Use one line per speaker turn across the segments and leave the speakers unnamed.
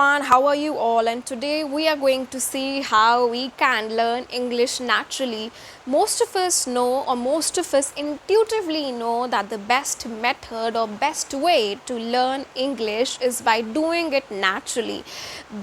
everyone, how are you all? And today we are going to see how we can learn English naturally. Most of us know, or most of us intuitively know, that the best method or best way to learn English is by doing it naturally.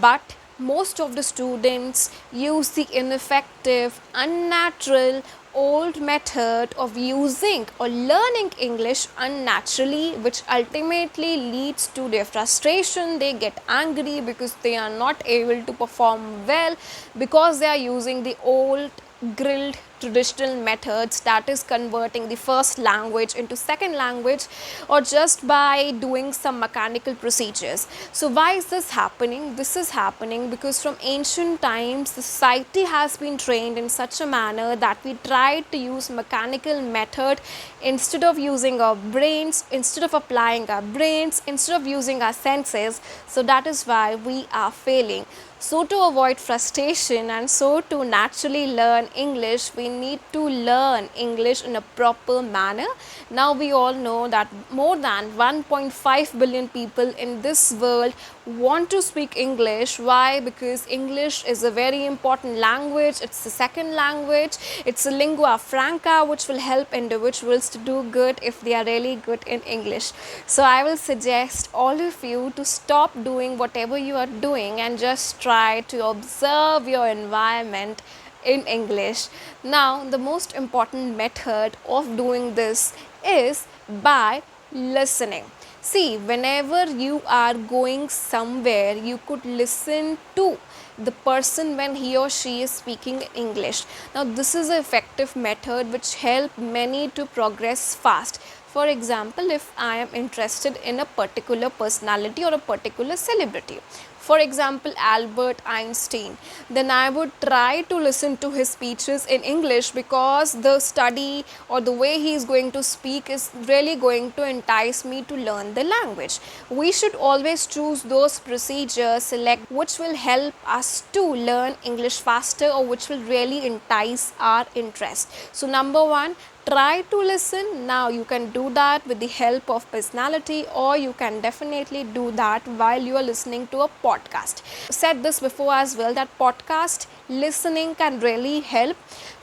But most of the students use the ineffective, unnatural, old method of using or learning English unnaturally, which ultimately leads to their frustration. They get angry because they are not able to perform well because they are using the old grilled traditional methods, that is converting the first language into second language, or just by doing some mechanical procedures. So why is this happening? This is happening because from ancient times society has been trained in such a manner that we try to use mechanical method instead of using our brains, instead of applying our brains, instead of using our senses. So that is why we are failing. So to avoid frustration and so to naturally learn English, we need to learn English in a proper manner. Now we all know that more than 1.5 billion people in this world want to speak English. Why? Because English is a very important language. It's the second language. It's a lingua franca which will help individuals to do good if they are really good in English. So I will suggest all of you to stop doing whatever you are doing and just try to observe your environment in English. Now, the most important method of doing this is by listening. See, whenever you are going somewhere, you could listen to the person when he or she is speaking English. Now, this is an effective method which help many to progress fast. For example, if I am interested in a particular personality or a particular celebrity, for example Albert Einstein, then I would try to listen to his speeches in English, because the study or the way he is going to speak is really going to entice me to learn the language. We should always choose those procedures, select which will help us to learn English faster or which will really entice our interest. So number one, try to listen. Now you can do that with the help of personality, or you can definitely do that while you are listening to a podcast. Said this before as well, that podcast listening can really help.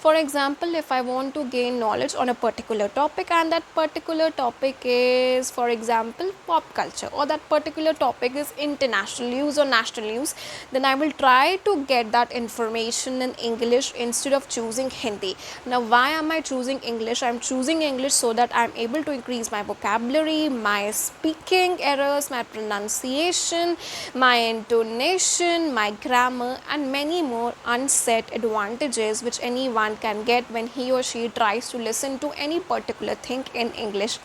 For example, if I want to gain knowledge on a particular topic, and that particular topic is, for example, pop culture, or that particular topic is international news or national news, then I will try to get that information in English instead of choosing Hindi. Now why am I choosing English? I'm choosing English so that I'm able to increase my vocabulary, my speaking errors, my pronunciation, my intonation, my grammar, and many more unsaid advantages which anyone can get when he or she tries to listen to any particular thing in English.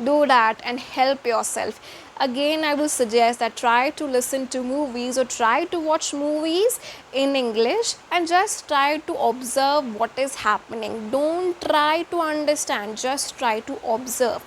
Do that and help yourself. Again, I will suggest that try to listen to movies or try to watch movies in English and just try to observe what is happening. Don't try to understand, just try to observe.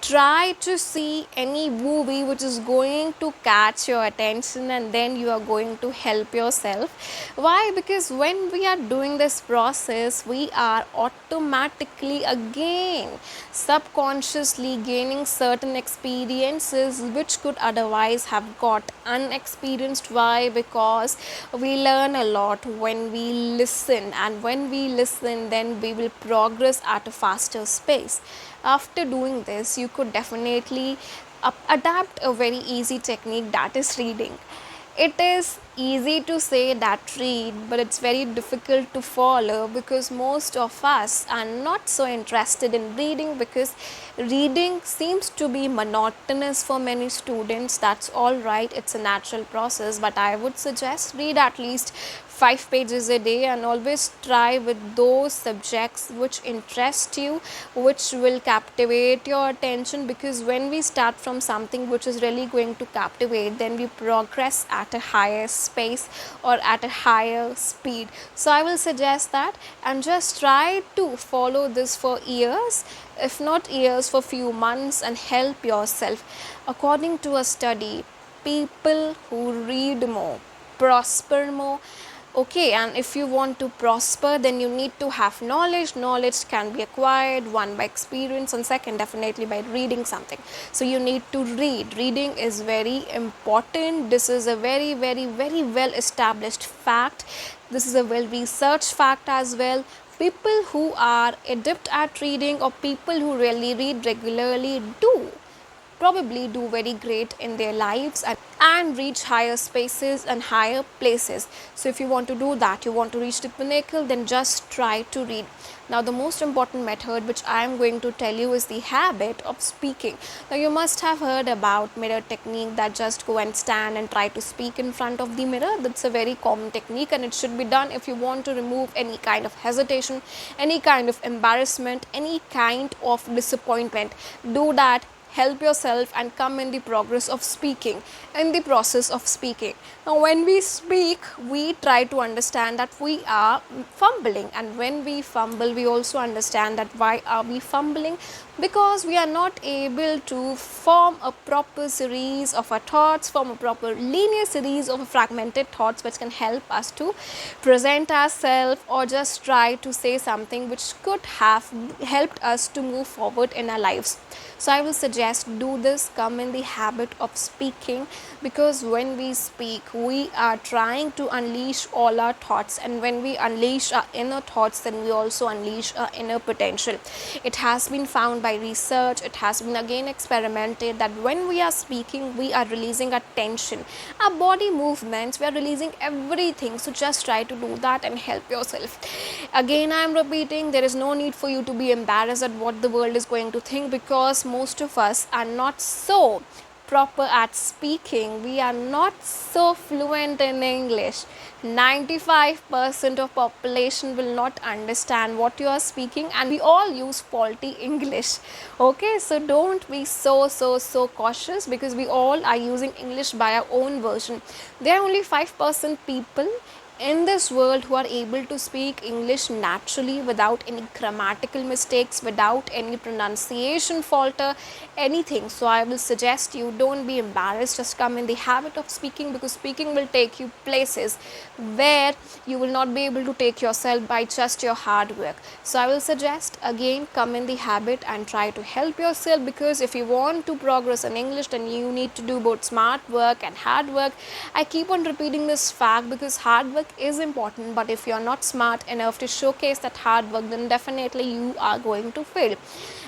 Try to see any movie which is going to catch your attention, and then you are going to help yourself. Why? Because when we are doing this process, we are automatically again subconsciously gaining certain experiences which could otherwise have got unexperienced. Why? Because we learn a lot when we listen, and when we listen, then we will progress at a faster pace. After doing this, you could definitely adapt a very easy technique, that is reading. It is easy to say that read, but it's very difficult to follow, because most of us are not so interested in reading, because reading seems to be monotonous for many students. That's all right, it's a natural process, but I would suggest read at least 5 pages a day, and always try with those subjects which interest you, which will captivate your attention, because when we start from something which is really going to captivate, then we progress at a higher pace or at a higher speed. So I will suggest that, and just try to follow this for years, if not years, for few months, and help yourself. According to a study, people who read more prosper more. Okay, and if you want to prosper, then you need to have knowledge. Knowledge can be acquired, one by experience, and second, definitely by reading something. So you need to read. Reading is very important. This is a very, very, very well established fact. This is a well researched fact as well. People who are adept at reading, or people who really read regularly, do probably do very great in their lives, and reach higher spaces and higher places. So if you want to do that, you want to reach the pinnacle, then just try to read. Now the most important method which I am going to tell you is the habit of speaking. Now you must have heard about mirror technique, that just go and stand and try to speak in front of the mirror. That's a very common technique, and it should be done if you want to remove any kind of hesitation, any kind of embarrassment, any kind of disappointment. Do that, help yourself, and come in the progress of speaking, in the process of speaking. Now when we speak, we try to understand that we are fumbling, and when we fumble, we also understand that why are we fumbling, because we are not able to form a proper series of our thoughts, form a proper linear series of fragmented thoughts which can help us to present ourselves, or just try to say something which could have helped us to move forward in our lives. So I will suggest, do this, come in the habit of speaking, because when we speak, we are trying to unleash all our thoughts, and when we unleash our inner thoughts, then we also unleash our inner potential. It has been found by research, it has been again experimented, that when we are speaking, we are releasing our tension, our body movements, we are releasing everything. So just try to do that and help yourself. Again, I am repeating, there is no need for you to be embarrassed at what the world is going to think, because most of us are not so proper at speaking. We are not so fluent in English. 95% of population will not understand what you are speaking, and we all use faulty English. Okay, so don't be so cautious, because we all are using English by our own version. There are only 5% people in this world who are able to speak English naturally, without any grammatical mistakes, without any pronunciation falter, anything. So I will suggest you, don't be embarrassed, just come in the habit of speaking, because speaking will take you places where you will not be able to take yourself by just your hard work. So I will suggest, again, come in the habit and try to help yourself, because if you want to progress in English, then you need to do both smart work and hard work. I keep on repeating this fact because hard work is important, but if you are not smart enough to showcase that hard work, then definitely you are going to fail.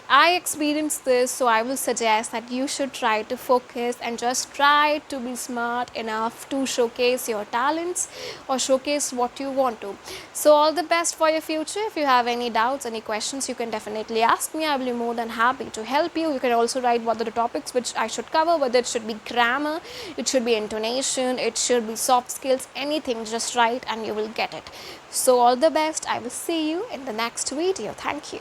I experienced this, so I will suggest that you should try to focus and just try to be smart enough to showcase your talents, or showcase what you want to. So all the best for your future. If you have any doubts, any questions, you can definitely ask me. I will be more than happy to help you. You can also write what are the topics which I should cover, whether it should be grammar, it should be intonation, it should be soft skills, anything, just write and you will get it. So all the best. I will see you in the next video. Thank you.